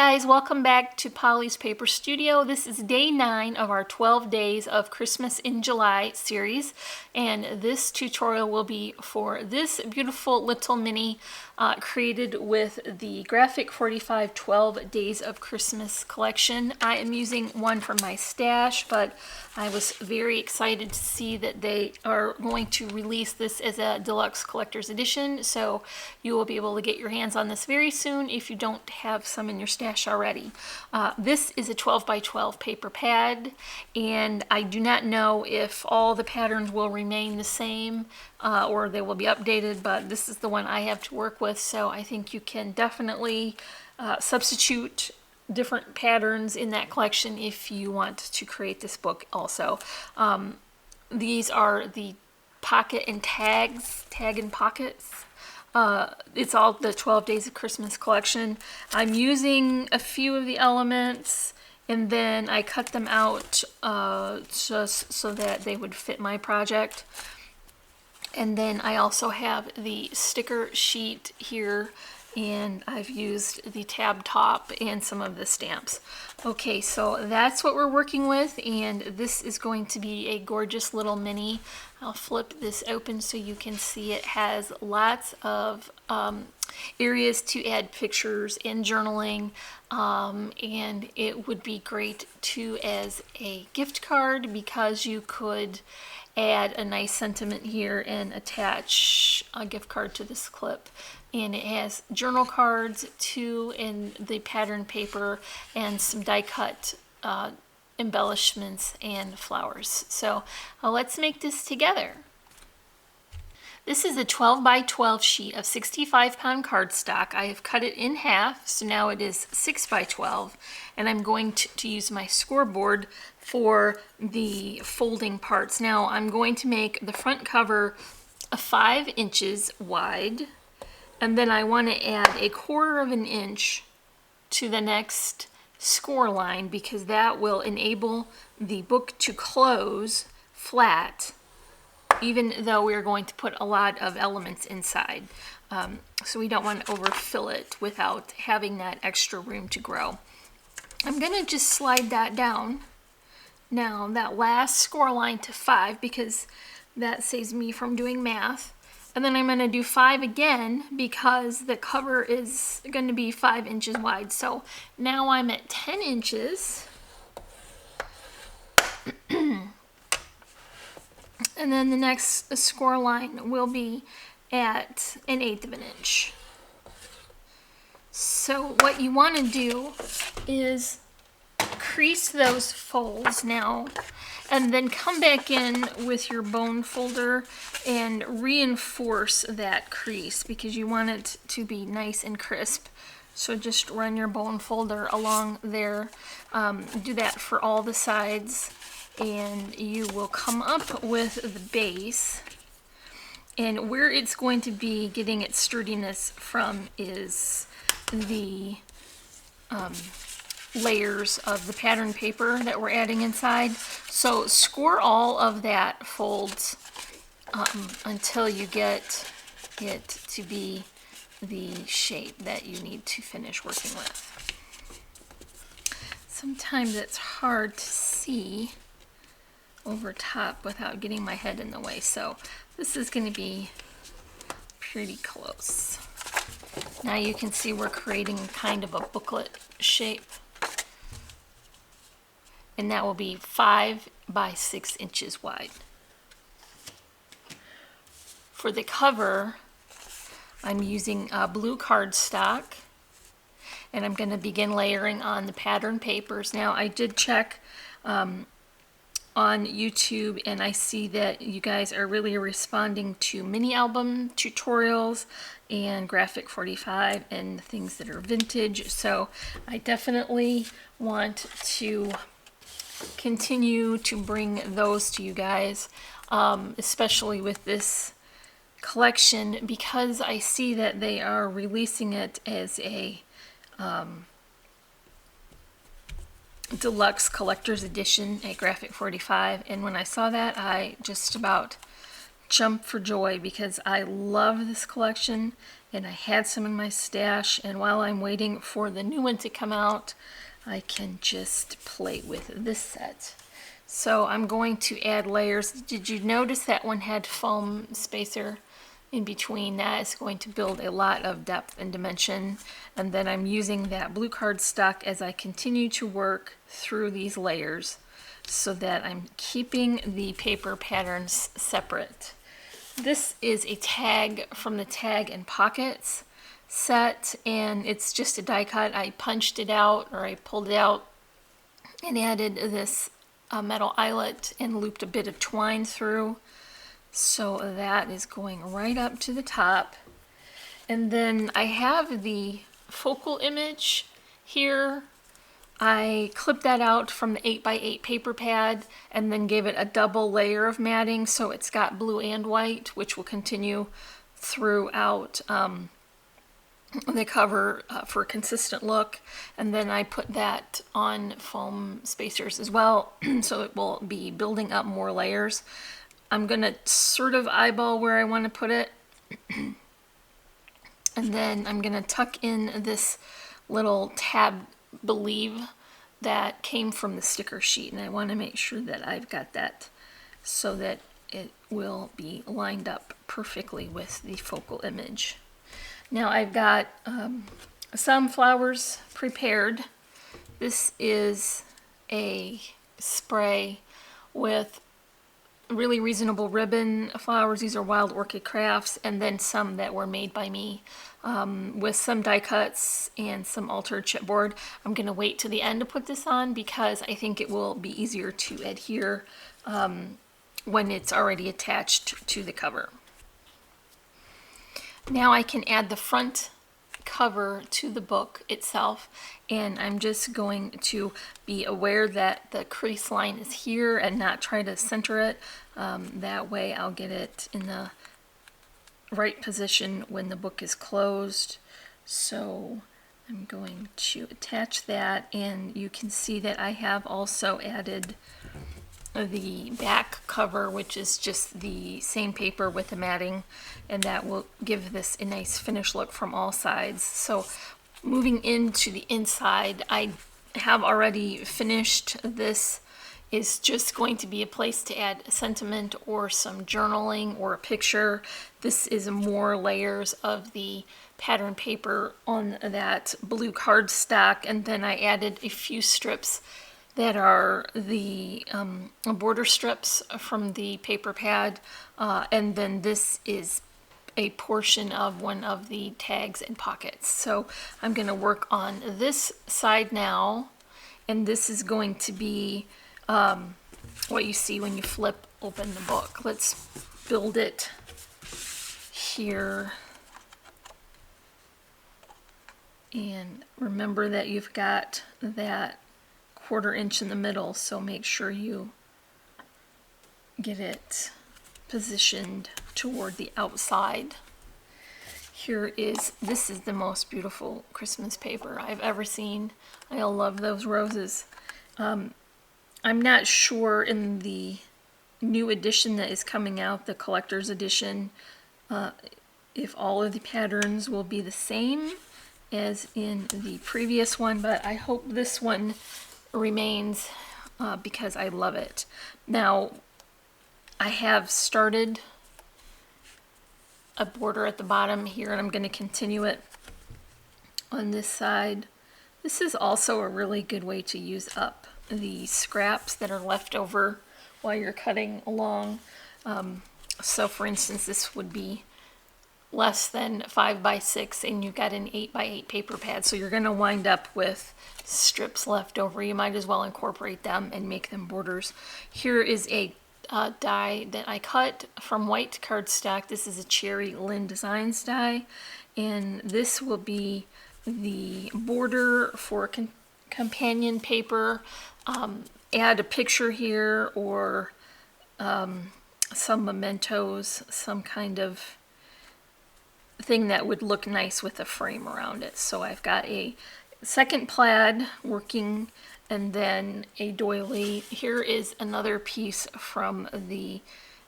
guys, welcome back to Polly's Paper Studio. This is day 9 of our 12 Days of Christmas in July series, and this tutorial will be for this beautiful little mini created with the Graphic 45 12 Days of Christmas collection. I am using one from my stash, but I was very excited to see that they are going to release this as a deluxe collector's edition, so you will be able to get your hands on this very soon if you don't have some in your stash already. This is a 12 by 12 paper pad, and I do not know if all the patterns will remain the same or they will be updated, but this is the one I have to work with, so I think you can definitely substitute different patterns in that collection if you want to create this book also. These are the pocket and tags, tag and pockets. It's all the 12 Days of Christmas collection. I'm using a few of the elements and then I cut them out just so that they would fit my project. And then I also have the sticker sheet here, and I've used the tab top and some of the stamps. Okay, so that's what we're working with, and this is going to be a gorgeous little mini. I'll flip this open so you can see it has lots of areas to add pictures and journaling, and it would be great too as a gift card because you could add a nice sentiment here and attach a gift card to this clip. And it has journal cards too in the pattern paper and some die cut embellishments and flowers. So let's make this together. This is a 12 by 12 sheet of 65-pound cardstock. I have cut it in half, so now it is 6 by 12, and I'm going to use my scoreboard for the folding parts. Now I'm going to make the front cover 5 inches wide, and then I want to add 1/4 inch to the next score line because that will enable the book to close flat, even though we're going to put a lot of elements inside. So we don't want to overfill it without having that extra room to grow. I'm going to just slide that down now, that last score line, to 5 because that saves me from doing math. And then I'm going to do 5 again because the cover is going to be 5 inches wide. So now I'm at 10 inches. And then the next score line will be at 1/8 inch. So what you want to do is crease those folds now, and then come back in with your bone folder and reinforce that crease because you want it to be nice and crisp. So just run your bone folder along there. Do that for all the sides, and you will come up with the base. And where it's going to be getting its sturdiness from is the layers of the pattern paper that we're adding inside. So score all of that folds until you get it to be the shape that you need to finish working with. Sometimes it's hard to see over top without getting my head in the way, so this is going to be pretty close. Now you can see we're creating kind of a booklet shape, and that will be 5 by 6 inches wide. For the cover, I'm using blue cardstock, and I'm going to begin layering on the pattern papers. Now I did check on YouTube, and I see that you guys are really responding to mini album tutorials and Graphic 45 and things that are vintage, so I definitely want to continue to bring those to you guys, especially with this collection, because I see that they are releasing it as a deluxe collector's edition at Graphic 45, and when I saw that I just about jumped for joy because I love this collection and I had some in my stash, and while I'm waiting for the new one to come out, I can just play with this set. So I'm going to add layers. Did you notice that one had foam spacer in between? That is going to build a lot of depth and dimension. And then I'm using that blue cardstock as I continue to work through these layers so that I'm keeping the paper patterns separate. This is a tag from the Tag and Pockets set, and it's just a die cut. I punched it out, or I pulled it out and added this metal eyelet and looped a bit of twine through. So that is going right up to the top. And then I have the focal image here. I clipped that out from the 8x8 paper pad and then gave it a double layer of matting, so it's got blue and white, which will continue throughout the cover for a consistent look. And then I put that on foam spacers as well, so it will be building up more layers. I'm gonna sort of eyeball where I want to put it, and then I'm gonna tuck in this little tab sleeve that came from the sticker sheet, and I want to make sure that I've got that so that it will be lined up perfectly with the focal image. Now I've got some flowers prepared. This is a spray with really reasonable ribbon flowers. These are Wild Orchid Crafts, and then some that were made by me with some die cuts and some altered chipboard. I'm going to wait to the end to put this on because I think it will be easier to adhere when it's already attached to the cover. Now I can add the front cover to the book itself, and I'm just going to be aware that the crease line is here and not try to center it. That way I'll get it in the right position when the book is closed. So I'm going to attach that, and you can see that I have also added the back cover, which is just the same paper with the matting, and that will give this a nice finished look from all sides. So moving into the inside, I have already finished. This is just going to be a place to add a sentiment or some journaling or a picture. This is more layers of the pattern paper on that blue cardstock, and then I added a few strips that are the border strips from the paper pad, and then this is a portion of one of the tags and pockets. So I'm going to work on this side now, and this is going to be what you see when you flip open the book. Let's build it here. And remember that you've got that 1/4 inch in the middle, so make sure you get it positioned toward the outside. This is the most beautiful Christmas paper I've ever seen. I love those roses. I'm not sure in the new edition that is coming out, the collector's edition, if all of the patterns will be the same as in the previous one, but I hope this one remains because I love it. Now I have started a border at the bottom here, and I'm going to continue it on this side. This is also a really good way to use up the scraps that are left over while you're cutting along. So for instance, this would be less than 5x6, and you've got an 8x8 paper pad, so you're going to wind up with strips left over. You might as well incorporate them and make them borders. Here is a die that I cut from white cardstock. This is a Cheery Lynn Designs die, and this will be the border for companion paper. Add a picture here, or some mementos, some kind of thing that would look nice with a frame around it. So I've got a second plaid working, and then a doily. Here is another piece from the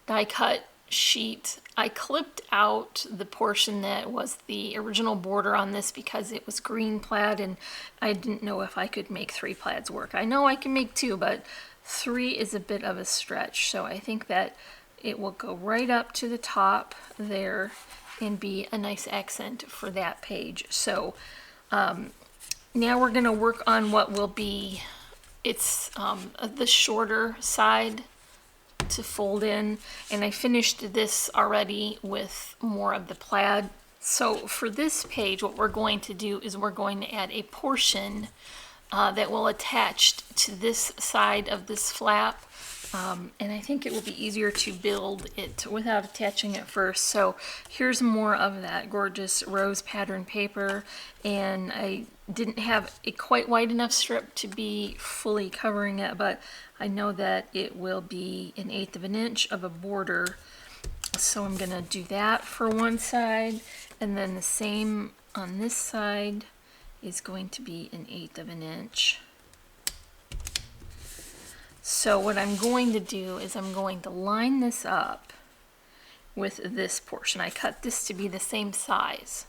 die cut sheet. I clipped out the portion that was the original border on this because it was green plaid and I didn't know if I could make 3 plaids work. I know I can make 2, but 3 is a bit of a stretch, so I think that it will go right up to the top there and be a nice accent for that page. So now we're going to work on what will be, it's the shorter side to fold in, and I finished this already with more of the plaid. So for this page, what we're going to do is we're going to add a portion that will attach to this side of this flap, and I think it will be easier to build it without attaching it first. So here's more of that gorgeous rose pattern paper, and I didn't have a quite wide enough strip to be fully covering it, but I know that it will be 1/8 of an inch of a border, so I'm gonna do that for one side, and then the same on this side is going to be 1/8 of an inch. So what I'm going to do is I'm going to line this up with this portion. I cut this to be the same size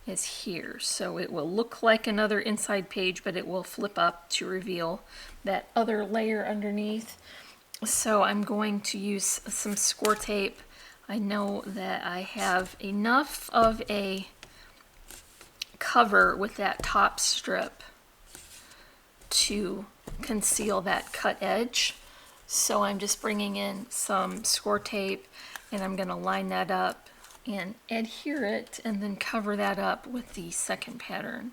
as here, so it will look like another inside page, but it will flip up to reveal that other layer underneath. So I'm going to use some score tape. I know that I have enough of a cover with that top strip to conceal that cut edge. So I'm just bringing in some score tape and I'm going to line that up and adhere it and then cover that up with the second pattern.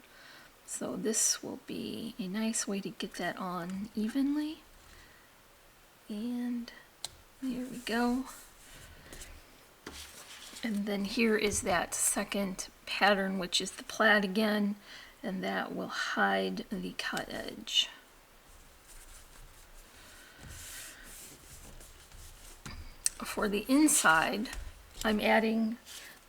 So this will be a nice way to get that on evenly. And there we go. And then here is that second pattern, which is the plaid again, and that will hide the cut edge. For the inside, I'm adding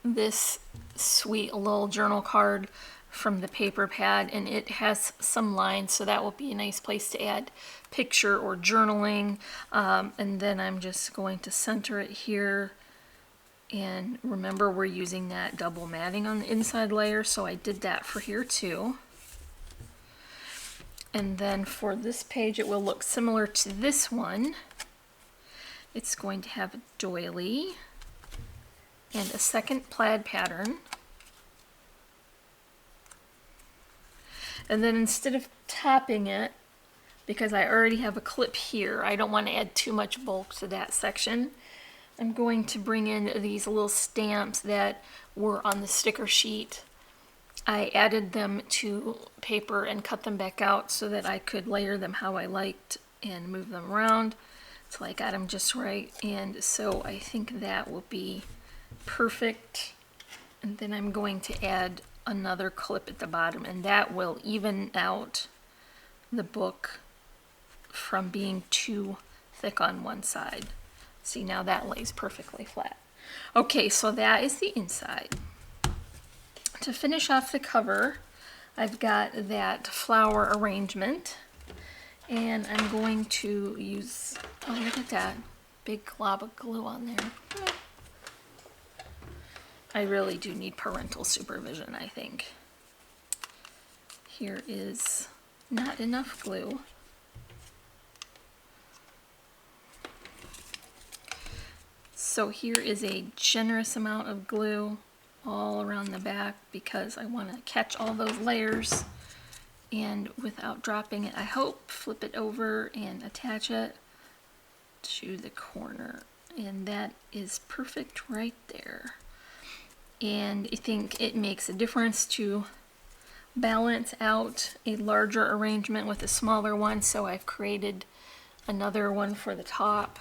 this sweet little journal card from the paper pad, and it has some lines, so that will be a nice place to add picture or journaling. And then I'm just going to center it here. And remember, we're using that double matting on the inside layer, so I did that for here too. And then for this page, it will look similar to this one. It's going to have a doily and a second plaid pattern. And then instead of topping it, because I already have a clip here, I don't want to add too much bulk to that section, I'm going to bring in these little stamps that were on the sticker sheet. I added them to paper and cut them back out so that I could layer them how I liked and move them around till I got them just right. And so I think that will be perfect. And then I'm going to add another clip at the bottom, and that will even out the book from being too thick on one side. See, now that lays perfectly flat. Okay, so that is the inside. To finish off the cover, I've got that flower arrangement, and I'm going to use, oh, look at that big glob of glue on there. I really do need parental supervision, I think. Here is not enough glue. So here is a generous amount of glue all around the back because I want to catch all those layers, and without dropping it, I hope, flip it over and attach it to the corner, and that is perfect right there. And I think it makes a difference to balance out a larger arrangement with a smaller one, so I've created another one for the top.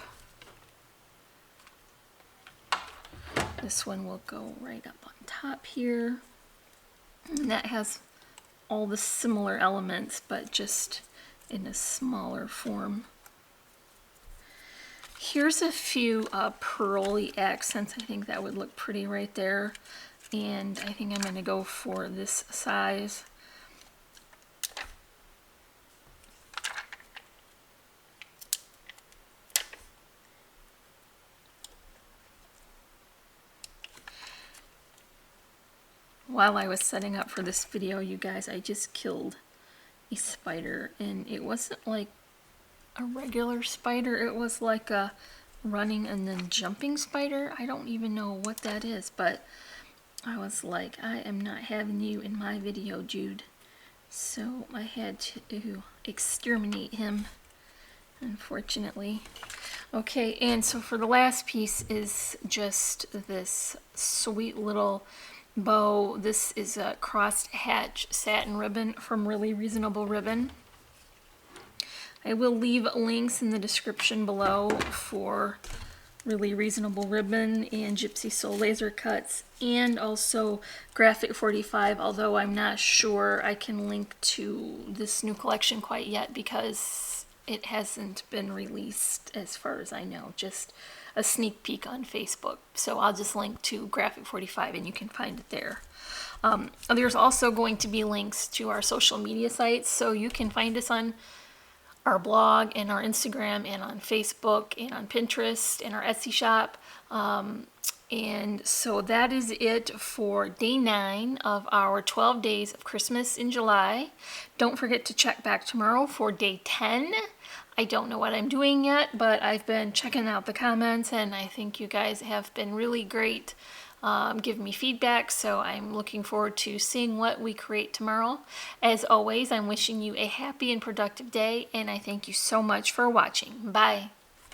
This one will go right up on top here, and that has all the similar elements but just in a smaller form. Here's a few pearly accents. I think that would look pretty right there, and I think I'm going to go for this size. while I was setting up for this video, you guys, I just killed a spider, and it wasn't like a regular spider. It was like a running and then jumping spider. I don't even know what that is, but I was like, I am not having you in my video, Jude. So I had to exterminate him, unfortunately. Okay, and so for the last piece is just this sweet little bow. This is a crossed hatch satin ribbon from Really Reasonable Ribbon. I will leave links in the description below for Really Reasonable Ribbon and Gypsy Soul laser cuts, and also Graphic 45, although I'm not sure I can link to this new collection quite yet because it hasn't been released as far as I know, just a sneak peek on Facebook. So I'll just link to Graphic 45 and you can find it there. There's also going to be links to our social media sites, so you can find us on our blog and our Instagram and on Facebook and on Pinterest and our Etsy shop. And so that is it for day 9 of our 12 days of Christmas in July. Don't forget to check back tomorrow for day 10. I don't know what I'm doing yet, but I've been checking out the comments and I think you guys have been really great. Give me feedback, so I'm looking forward to seeing what we create tomorrow. As always, I'm wishing you a happy and productive day, and I thank you so much for watching. Bye.